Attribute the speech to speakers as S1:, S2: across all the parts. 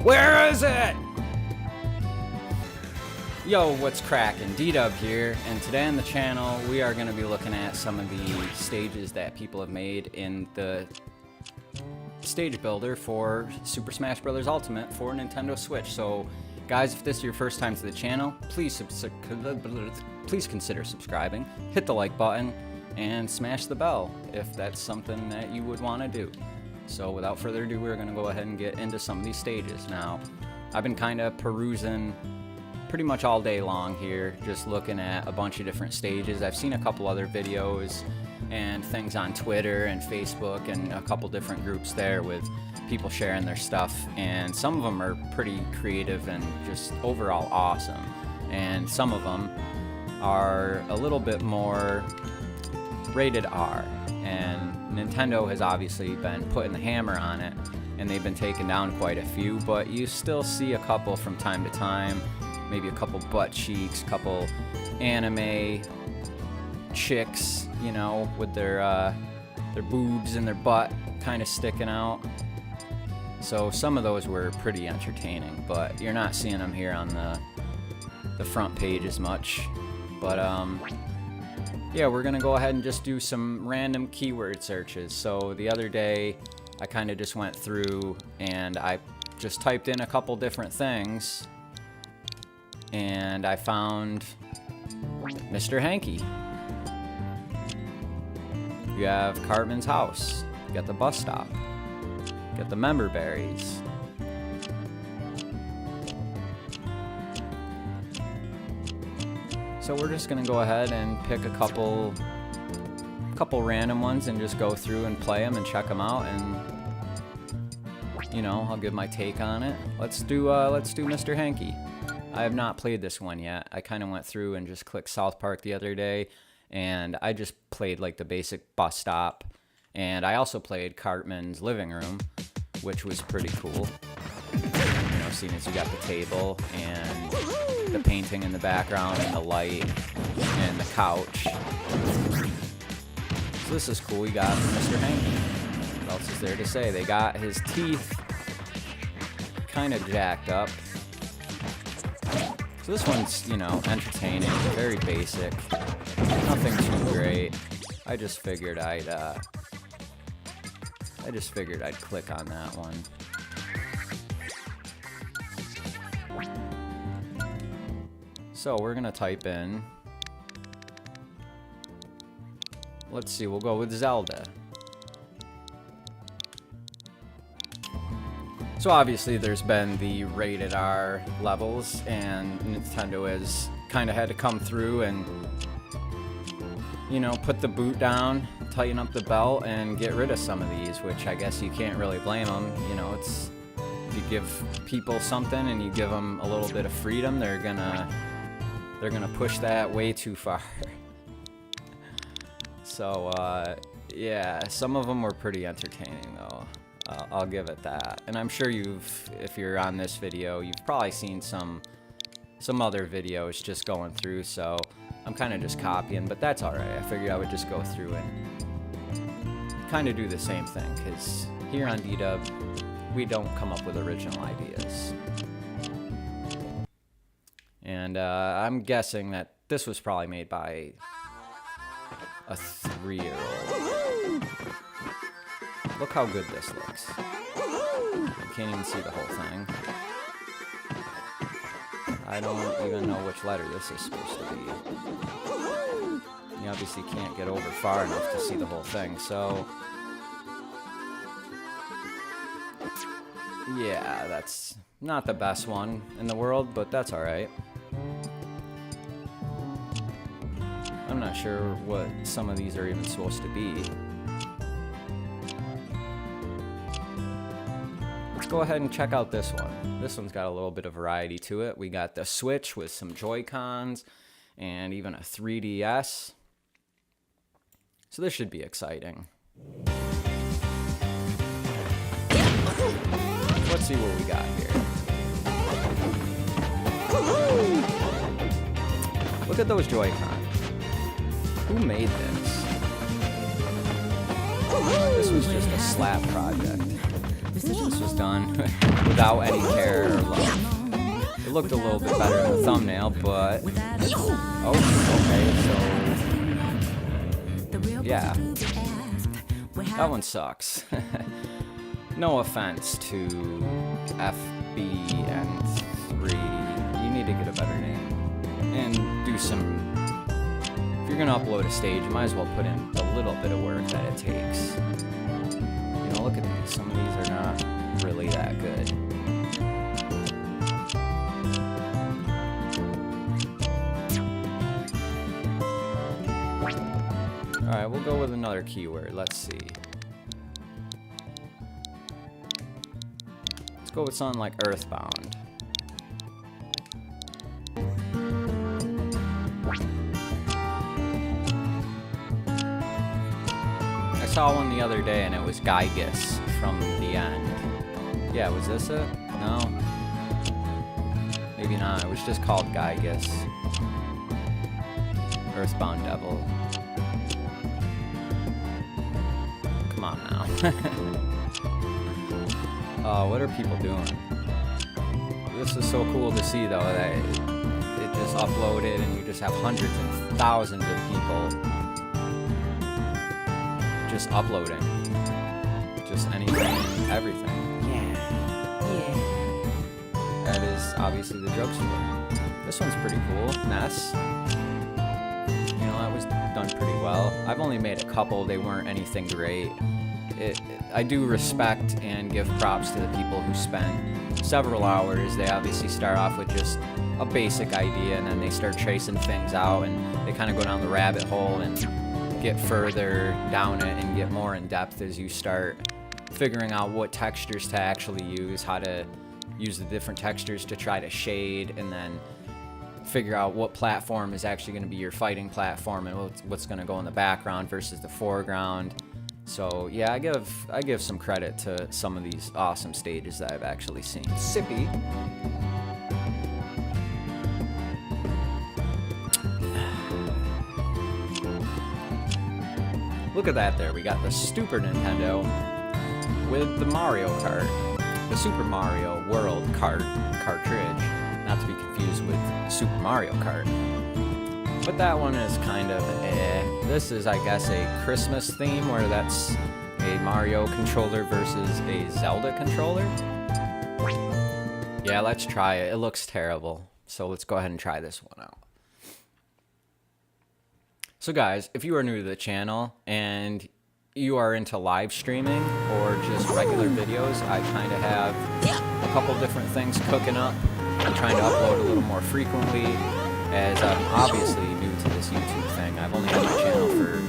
S1: Where is it? Yo, what's crackin'? D-Dub here, and today on the channel we are going to be looking at some of the stages that people have made in the stage builder for Super Smash Bros. Ultimate for Nintendo Switch. So guys, if this is your first time to the channel, please consider subscribing, hit the like button, and smash the bell if that's something that you would want to do. So without further ado, we're going to go ahead and get into some of these stages. Now, I've been kind of perusing pretty much all day long here, just looking at a bunch of different stages. I've seen a couple other videos and things on Twitter and Facebook and a couple different groups there with people sharing their stuff, and some of them are pretty creative and just overall awesome, and some of them are a little bit more rated R, and Nintendo has obviously been putting the hammer on it, and they've been taking down quite a few, but you still see a couple from time to time, maybe a couple butt cheeks, couple anime chicks, you know, with their boobs and their butt kind of sticking out. So some of those were pretty entertaining, but you're not seeing them here on the front page as much. But yeah, we're gonna go ahead and just do some random keyword searches. So the other day I kind of just went through and I just typed in a couple different things, and I found Mr. Hanky. You have Cartman's house. You got the bus stop. You got the member berries. So we're just gonna go ahead and pick a couple random ones and just go through and play them and check them out, and you know, I'll give my take on it. Let's do Mr. Hanky. I have not played this one yet. I kind of went through and just clicked South Park the other day, and I just played like the basic bus stop, and I also played Cartman's living room, which was pretty cool. You know, seeing as you got the table and the painting in the background and the light and the couch. So this is cool. You got Mr. Hanky. What else is there to say? They got his teeth kind of jacked up. So this one's, you know, entertaining, very basic, nothing too great. I just figured I'd click on that one. So we're gonna type in, let's see, we'll go with Zelda. So obviously there's been the rated R levels, and Nintendo has kind of had to come through and, you know, put the boot down, tighten up the belt, and get rid of some of these, which I guess you can't really blame them. You know, it's, if you give people something and you give them a little bit of freedom, they're gonna push that way too far. So yeah, some of them were pretty entertaining though. I'll give it that. And I'm sure if you're on this video, you've probably seen some other videos just going through, so I'm kind of just copying, but that's alright. I figured I would just go through and kind of do the same thing, because here on D-Dub, we don't come up with original ideas. And I'm guessing that this was probably made by a 3-year-old. Look how good this looks. You can't even see the whole thing. I don't even know which letter this is supposed to be. You obviously can't get over far enough to see the whole thing, so yeah, that's not the best one in the world, but that's alright. I'm not sure what some of these are even supposed to be. Let's go ahead and check out this one. This one's got a little bit of variety to it. We got the Switch with some Joy-Cons and even a 3DS. So this should be exciting. Let's see what we got here. Look at those Joy-Cons. Who made this? This was just a slap project. This was done without any care It looked a little bit better in the thumbnail, but... Oh, okay, so... Yeah. That one sucks. No offense to FBN3. You need to get a better name. And do some... If you're gonna upload a stage, you might as well put in the little bit of work that it takes. You know, look at these. Some of these are not really that good. Alright, we'll go with another keyword. Let's see. Let's go with something like Earthbound. I saw one the other day and it was Gygus from the end. Yeah, was this it? No? Maybe not. It was just called Gygus. Earthbound Devil. Come on now. What are people doing? This is so cool to see though, that it just uploaded and you just have hundreds and thousands of people just uploading. Just anything, everything. Yeah. That is obviously the drugstore. This one's pretty cool. Ness. You know, that was done pretty well. I've only made a couple. They weren't anything great. I do respect and give props to the people who spent several hours. They obviously start off with just a basic idea and then they start tracing things out and they kind of go down the rabbit hole and get further down it and get more in depth as you start figuring out what textures to actually use, how to use the different textures to try to shade, and then figure out what platform is actually going to be your fighting platform and what's going to go in the background versus the foreground. So yeah, I give some credit to some of these awesome stages that I've actually seen. Sippy. Look at that there. We got the Super Nintendo with the Mario Kart. The Super Mario World cartridge. Not to be confused with Super Mario Kart. But that one is kind of This is, I guess, a Christmas theme where that's a Mario controller versus a Zelda controller. Yeah, let's try it. It looks terrible. So let's go ahead and try this one out. So guys, if you are new to the channel and you are into live streaming or just regular videos, I kind of have a couple different things cooking up. I'm trying to upload a little more frequently, as I'm obviously new to this YouTube thing. I've only had my channel for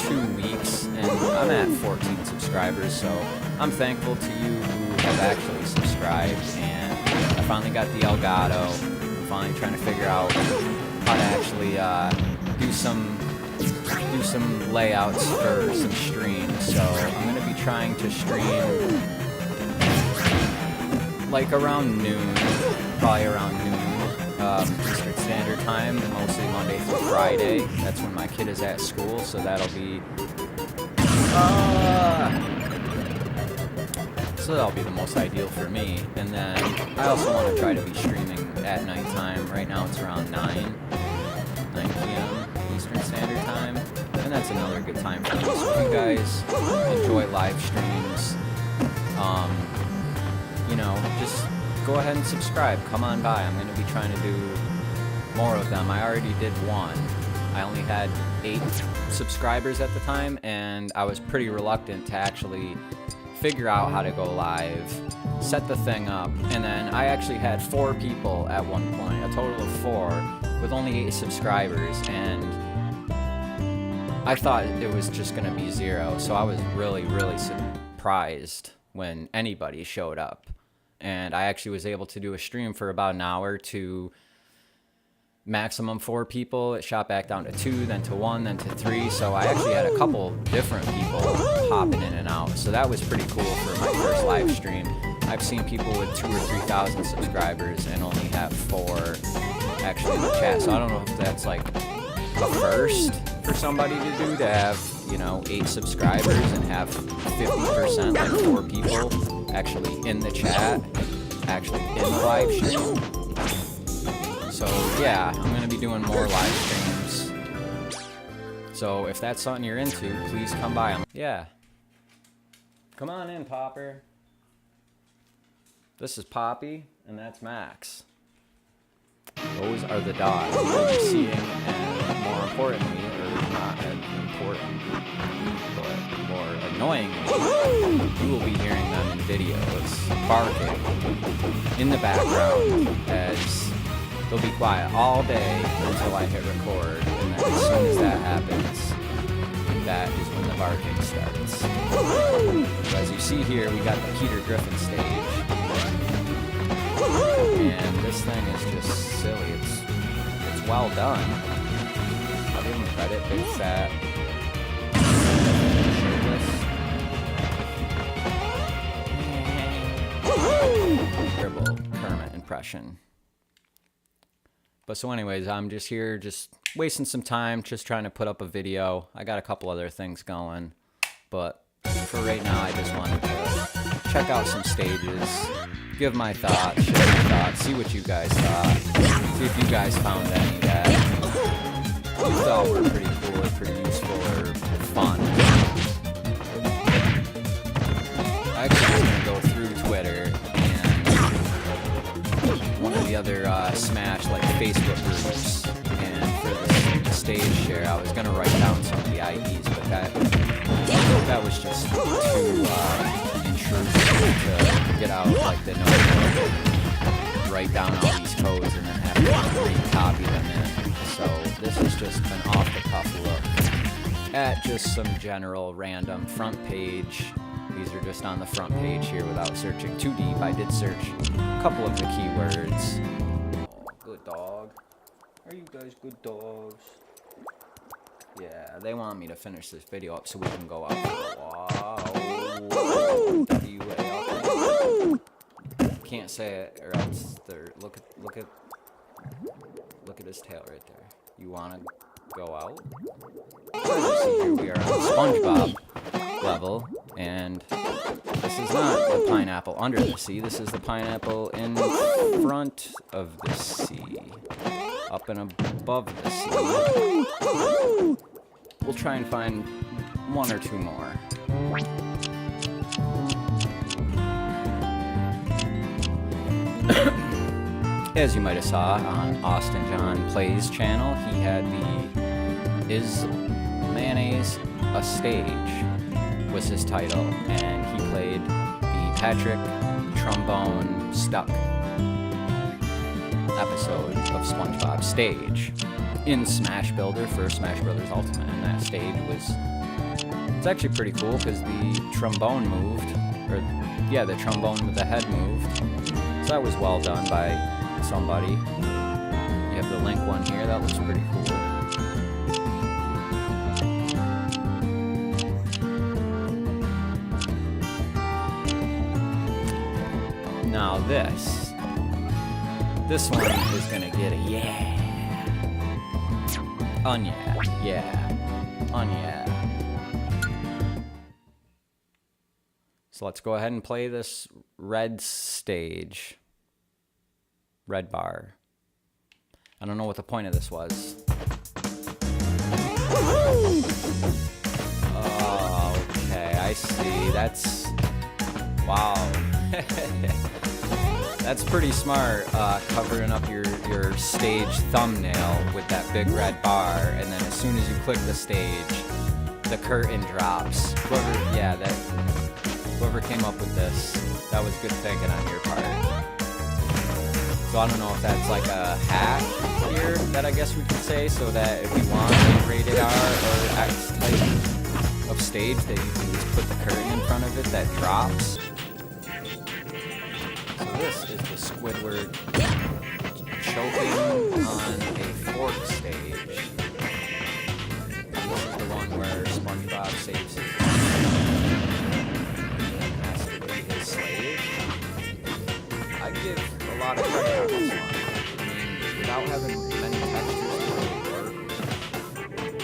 S1: 2 weeks, and I'm at 14 subscribers, so I'm thankful to you who have actually subscribed, and I finally got the Elgato. I'm finally trying to figure out how to actually do some layouts for some streams, so I'm going to be trying to stream like around noon, probably around noon. Eastern Standard Time, mostly Monday through Friday. That's when my kid is at school, so that'll be the most ideal for me. And then I also want to try to be streaming at nighttime. Right now it's around 9 p.m. Eastern Standard Time, and that's another good time for me. So if you guys enjoy live streams, you know, just go ahead and subscribe. Come on by. I'm going to be trying to do more of them. I already did one. I only had 8 subscribers at the time, and I was pretty reluctant to actually figure out how to go live, set the thing up, and then I actually had 4 people at one point, a total of 4, with only 8 subscribers, and I thought it was just going to be 0, so I was really, really surprised when anybody showed up. And I actually was able to do a stream for about an hour to maximum 4 people. It shot back down to 2, then to 1, then to 3. So I actually had a couple different people hopping in and out. So that was pretty cool for my first live stream. I've seen people with 2,000 or 3,000 subscribers and only have 4 actually in the chat. So I don't know if that's like a first for somebody to do, to have, you know, 8 subscribers and have 50%, like 4 people actually in the chat, actually in the live stream. So yeah, I'm gonna be doing more live streams. So if that's something you're into, please come by. Yeah. Come on in, Popper. This is Poppy, and that's Max. Those are the dogs you'll be seeing, and more importantly, or not as important, but more annoyingly, you will be hearing them in videos barking in the background as they'll be quiet all day until I hit record, and then as soon as that happens, that is when the barking starts. So as you see here, we got the Peter Griffin stage. And this thing is just silly. It's well done. I'll give him credit. It's that terrible Kermit impression. But so anyways, I'm just here just wasting some time, just trying to put up a video. I got a couple other things going, but for right now I just wanted to check out some stages, give my thoughts, share my thoughts, see what you guys thought, see if you guys found any that you thought were pretty cool or pretty useful or fun. I actually was going to go through Twitter and one of the other Smash like Facebook groups, and for the stage share I was going to write down some of the IDs, but that was just too intrusive to get out like the notebook, write down all these codes, and then have to recopy them in. So this is just an off-the-cuff look at just some general random front page. These are just on the front page here without searching too deep. I did search a couple of the keywords. Oh, good dog. Are you guys good dogs? Yeah, they want me to finish this video up so we can go out for a walk. W-A-L-K. Can't say it or else they're look at his tail right there. You wanna go out? As you see here, we are on SpongeBob level, and this is not the pineapple under the sea. This is the pineapple in front of the sea, up and above the sea. We'll try and find one or two more. As you might have saw on Austin John Plays channel, he had the Is Mayonnaise a Stage was his title, and he played the Patrick Trombone Stuck episode of SpongeBob stage in Smash Builder for Smash Brothers Ultimate, and that stage it's actually pretty cool because the trombone moved, or yeah, the trombone with the head moved, so that was well done by somebody. You have the Link one here, that looks pretty cool. Now this one is gonna get a yeah. Yeah. So let's go ahead and play this red stage. Red bar. I don't know what the point of this was. Oh, okay, I see. Wow. That's pretty smart, covering up your stage thumbnail with that big red bar, and then as soon as you click the stage, the curtain drops. Whoever came up with this, that was good thinking on your part. So I don't know if that's like a hack here that I guess we could say, so that if you want a rated R or X type of stage, that you can just put the curtain in front of it that drops. This is the Squidward choking on a fork stage. This is the one where SpongeBob saves his slave. I give a lot of credit on this one. I mean, without having many textures to work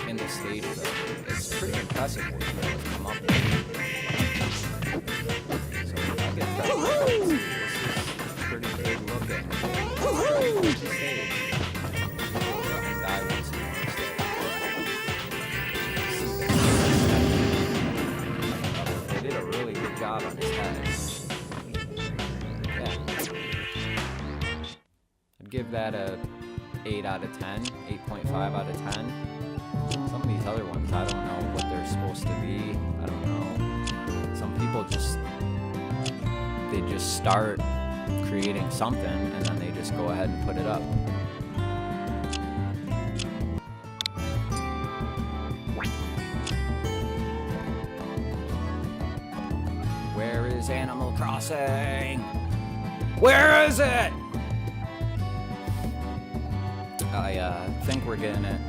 S1: in the stage though, it's pretty impressive what you're able to come up with. So I give credit. Pretty good looking. give that a 8 out of 10, 8.5 out of 10. Some of these other ones, I don't know what they're supposed to be. I don't know. Some people they just start creating something and then they just go ahead and put it up. Where is Animal Crossing? Where is it? I think we're getting it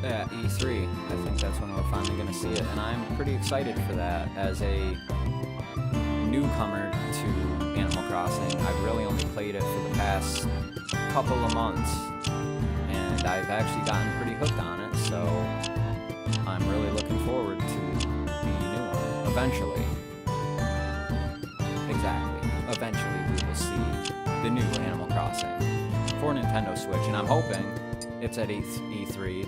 S1: at E3. I think that's when we're finally going to see it, and I'm pretty excited for that. As a newcomer to Animal Crossing, I've really only played it for the past couple of months, and I've actually gotten pretty hooked on it, so I'm really looking forward to the new one. Eventually. Exactly. Eventually we will see the new Animal Crossing for Nintendo Switch, and I'm hoping it's at E3,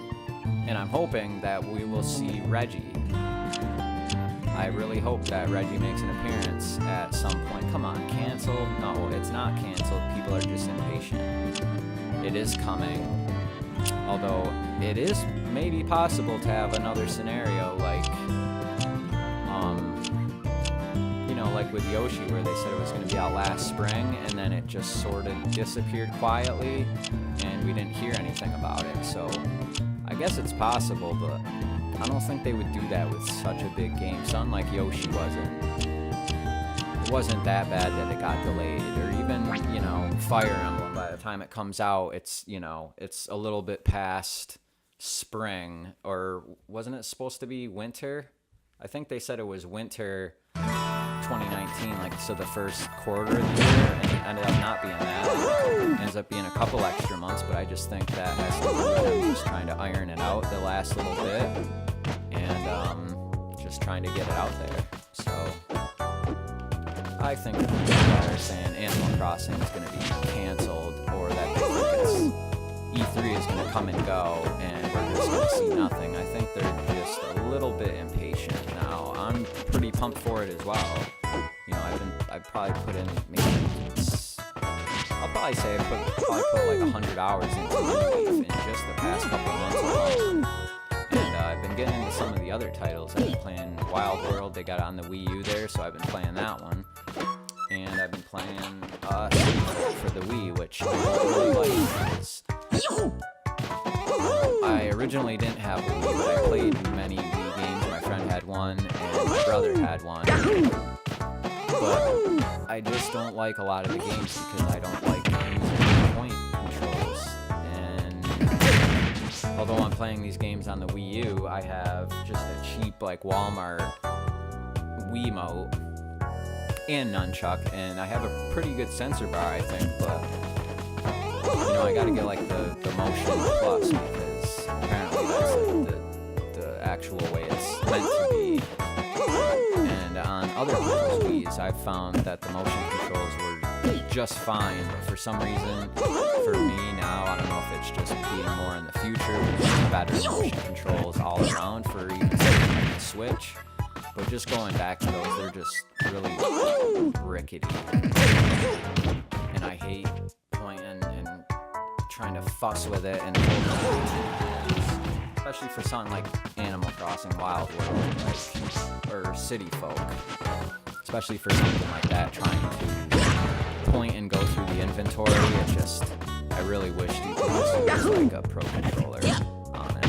S1: and I'm hoping that we will see Reggie. I really hope that Reggie makes an appearance at some point. Come on, canceled? No, it's not canceled. People are just impatient. It is coming, although it is maybe possible to have another scenario like like with Yoshi, where they said it was going to be out last spring, and then it just sort of disappeared quietly, and we didn't hear anything about it. So I guess it's possible, but I don't think they would do that with such a big game. Something like Yoshi wasn't that bad that it got delayed, or even, Fire Emblem, by the time it comes out, it's a little bit past spring, or wasn't it supposed to be winter? I think they said it was winter 2019, so the first quarter of the year, and it ended up not being that. It ends up being a couple extra months, but I just think that has to do with them just trying to iron it out the last little bit, and just trying to get it out there. So I think people are saying Animal Crossing is going to be canceled, or that they think E3 is going to come and go, and we're just going to see nothing. I think they're just a little bit impatient now. I'm pretty pumped for it as well. I've probably put in I'll probably say I probably put like 100 hours into it in just the past couple of months alone. And I've been getting into some of the other titles. I've been playing Wild World. They got it on the Wii U there, so I've been playing that one. And I've been playing for the Wii, which I really like. I originally didn't have a Wii, but I played many Wii games. My friend had one, and my brother had one. But I just don't like a lot of the games because I don't like using point controls. And although I'm playing these games on the Wii U, I have just a cheap Walmart Wiimote and nunchuck, and I have a pretty good sensor bar, I think, but I gotta get the Motion Plus, because apparently that's the actual way it's meant to be. And on other people's Wii's, I've found that the motion controls were just fine, but for some reason, for me now, I don't know if it's just being more in the future, with better motion controls all around for even the Switch. But just going back to those, they're just really rickety. And I hate pointing and trying to fuss with it, and especially for something like Animal Crossing Wild World, or City Folk. Especially for something like that, trying to point and go through the inventory. I really wish you could also use a Pro Controller on it.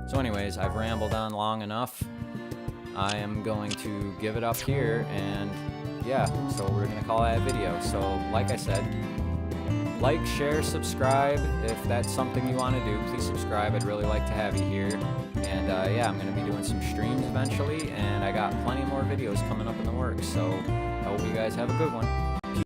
S1: So anyways, I've rambled on long enough. I am going to give it up here, and yeah, so we're gonna call that a video. So like I said, like, share, subscribe. If that's something you want to do, please subscribe. I'd really like to have you here. And yeah, I'm going to be doing some streams eventually, and I got plenty more videos coming up in the works. So I hope you guys have a good one.